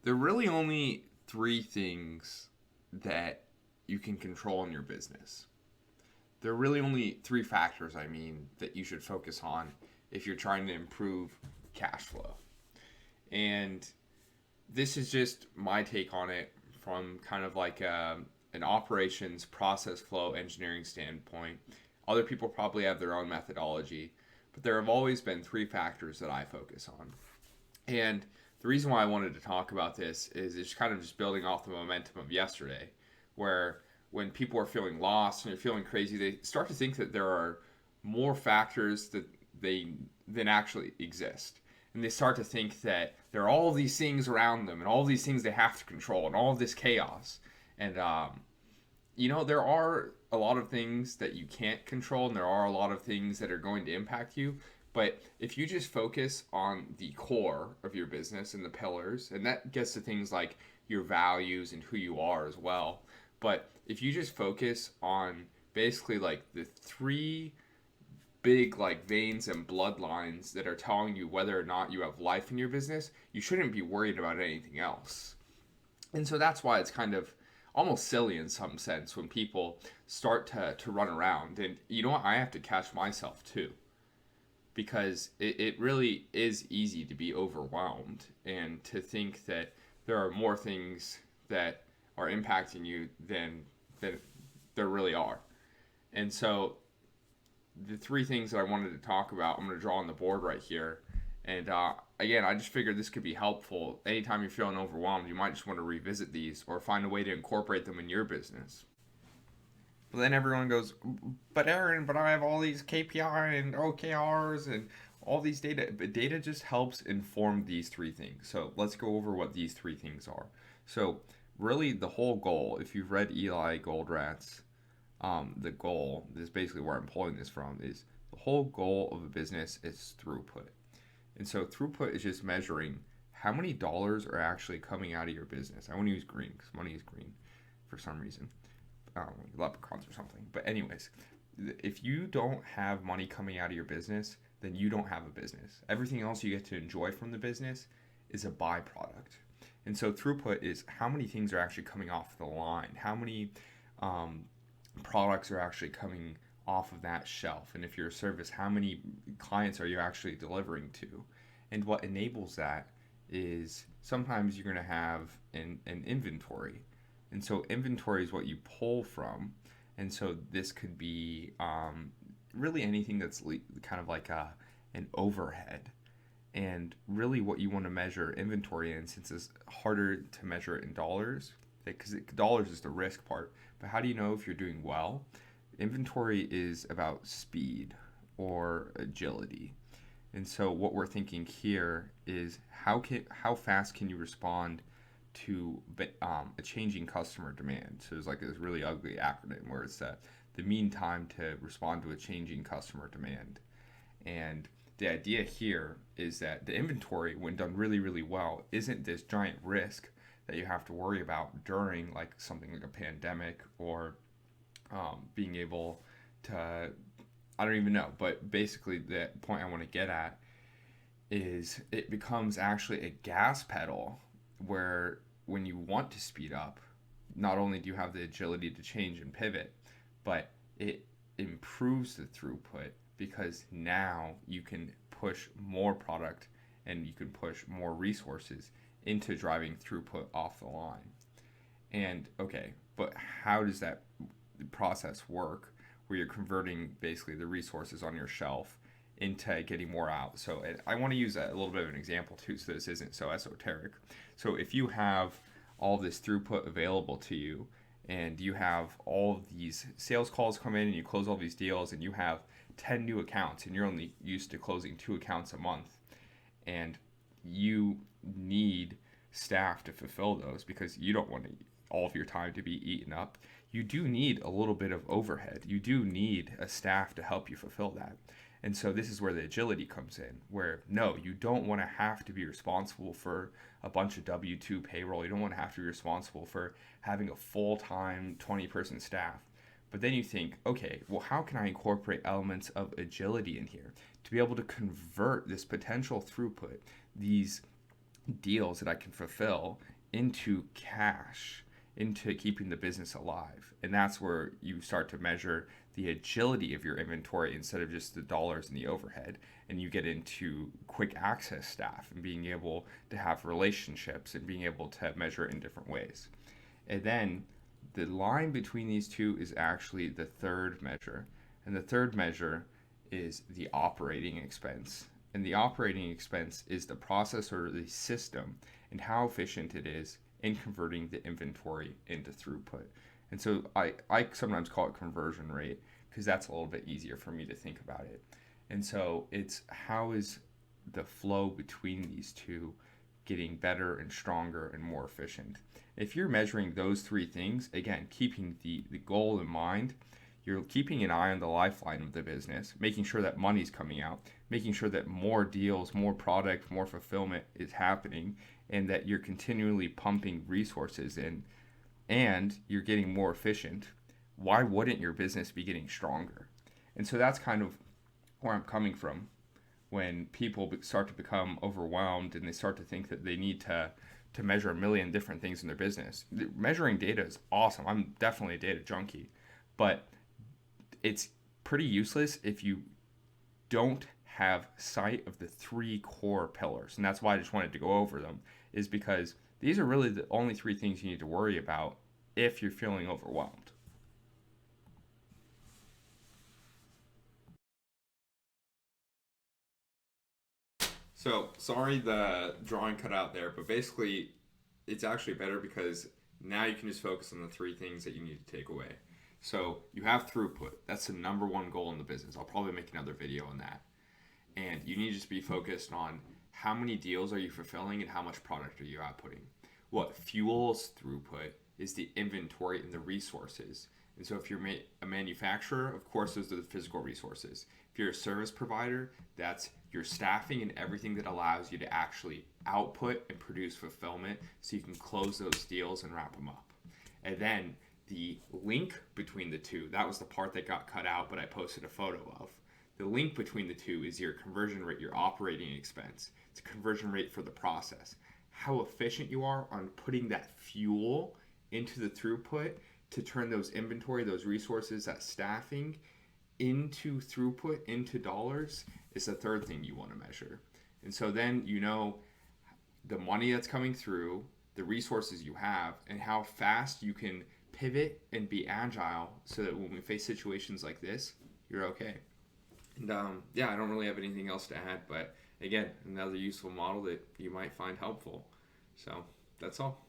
There are really only three things that you can control in your business. There are really only three factors, that you should focus on if you're trying to improve cash flow. And this is just my take on it from kind of like an operations process flow engineering standpoint. Other people probably have their own methodology, but there have always been three factors that I focus on. And the reason why I wanted to talk about this is it's kind of just building off the momentum of yesterday, where when people are feeling lost and they're feeling crazy, they start to think that there are more factors that they than actually exist. And they start to think that there are all these things around them and all these things they have to control and all of this chaos. And there are a lot of things that you can't control, and there are a lot of things that are going to impact you. But if you just focus on the core of your business and the pillars, and that gets to things like your values and who you are as well. But if you just focus on basically like the three big like veins and bloodlines that are telling you whether or not you have life in your business, you shouldn't be worried about anything else. And so that's why it's kind of almost silly in some sense when people start to run around. And you know what? I have to catch myself too, because it really is easy to be overwhelmed and to think that there are more things that are impacting you than there really are. And so the three things that I wanted to talk about, I'm going to draw on the board right here. And again, I just figured this could be helpful. Anytime you're feeling overwhelmed, you might just want to revisit these or find a way to incorporate them in your business. But then everyone goes, but Aaron, but I have all these KPI and OKRs and all these data. But data just helps inform these three things. So let's go over what these three things are. So really the whole goal, if you've read Eli Goldratt's, the goal, this is basically where I'm pulling this from, is the whole goal of a business is throughput. And so throughput is just measuring how many dollars are actually coming out of your business. I want to use green because money is green for some reason. Leprechauns or something. But anyways, if you don't have money coming out of your business, then you don't have a business. Everything else you get to enjoy from the business is a byproduct. And so throughput is how many things are actually coming off the line, how many products are actually coming off of that shelf, and if you're a service, how many clients are you actually delivering to. And what enables that is sometimes you're going to have an inventory, and so inventory is what you pull from. And so this could be really anything that's kind of like an overhead. And really what you want to measure inventory in, since it's harder to measure it in dollars, because dollars is the risk part, but how do you know if you're doing well? Inventory is about speed or agility. And so what we're thinking here is how fast can you respond to a changing customer demand? So there's like this really ugly acronym where it's the mean time to respond to a changing customer demand. And the idea here is that the inventory, when done really, really well, isn't this giant risk that you have to worry about during like something like a pandemic or being able to, I don't even know, but basically the point I want to get at is it becomes actually a gas pedal where when you want to speed up, not only do you have the agility to change and pivot, but it improves the throughput because now you can push more product and you can push more resources into driving throughput off the line. And okay, but how does that process work where you're converting basically the resources on your shelf into getting more out? So I want to use a little bit of an example too, so this isn't so esoteric. So if you have all this throughput available to you and you have all these sales calls come in and you close all these deals and you have 10 new accounts and you're only used to closing 2 accounts a month, and you need staff to fulfill those because you don't want all of your time to be eaten up, you do need a little bit of overhead. You do need a staff to help you fulfill that. And so this is where the agility comes in, where no, you don't want to have to be responsible for a bunch of W-2 payroll. You don't want to have to be responsible for having a full-time 20-person staff. But then you think, okay, well, how can I incorporate elements of agility in here to be able to convert this potential throughput, these deals that I can fulfill into cash, into keeping the business alive. And that's where you start to measure the agility of your inventory instead of just the dollars and the overhead. And you get into quick access staff and being able to have relationships and being able to measure it in different ways. And then the line between these two is actually the third measure. And the third measure is the operating expense. And the operating expense is the process or the system and how efficient it is in converting the inventory into throughput. And so I sometimes call it conversion rate because that's a little bit easier for me to think about it. And so it's how is the flow between these two getting better and stronger and more efficient. If you're measuring those three things, again, keeping the goal in mind, you're keeping an eye on the lifeline of the business, making sure that money's coming out, making sure that more deals, more product, more fulfillment is happening, and that you're continually pumping resources in, and you're getting more efficient. Why wouldn't your business be getting stronger? And so that's kind of where I'm coming from when people start to become overwhelmed and they start to think that they need to measure a million different things in their business. Measuring data is awesome. I'm definitely a data junkie, but it's pretty useless if you don't have sight of the three core pillars. And that's why I just wanted to go over them, is because these are really the only three things you need to worry about if you're feeling overwhelmed. So, sorry the drawing cut out there, but basically, it's actually better because now you can just focus on the three things that you need to take away. So, you have throughput. That's the number one goal in the business. I'll probably make another video on that. And you need to just be focused on how many deals are you fulfilling and how much product are you outputting. What fuels throughput is the inventory and the resources. And so if you're a manufacturer, of course, those are the physical resources. If you're a service provider, that's your staffing and everything that allows you to actually output and produce fulfillment so you can close those deals and wrap them up. And then the link between the two, that was the part that got cut out, but I posted a photo of. The link between the two is your conversion rate, your operating expense. It's a conversion rate for the process. How efficient you are on putting that fuel into the throughput to turn those inventory, those resources, that staffing into throughput, into dollars, is the third thing you want to measure. And so then you know the money that's coming through, the resources you have, and how fast you can pivot and be agile so that when we face situations like this, you're okay. And yeah, I don't really have anything else to add, but again, another useful model that you might find helpful. So that's all.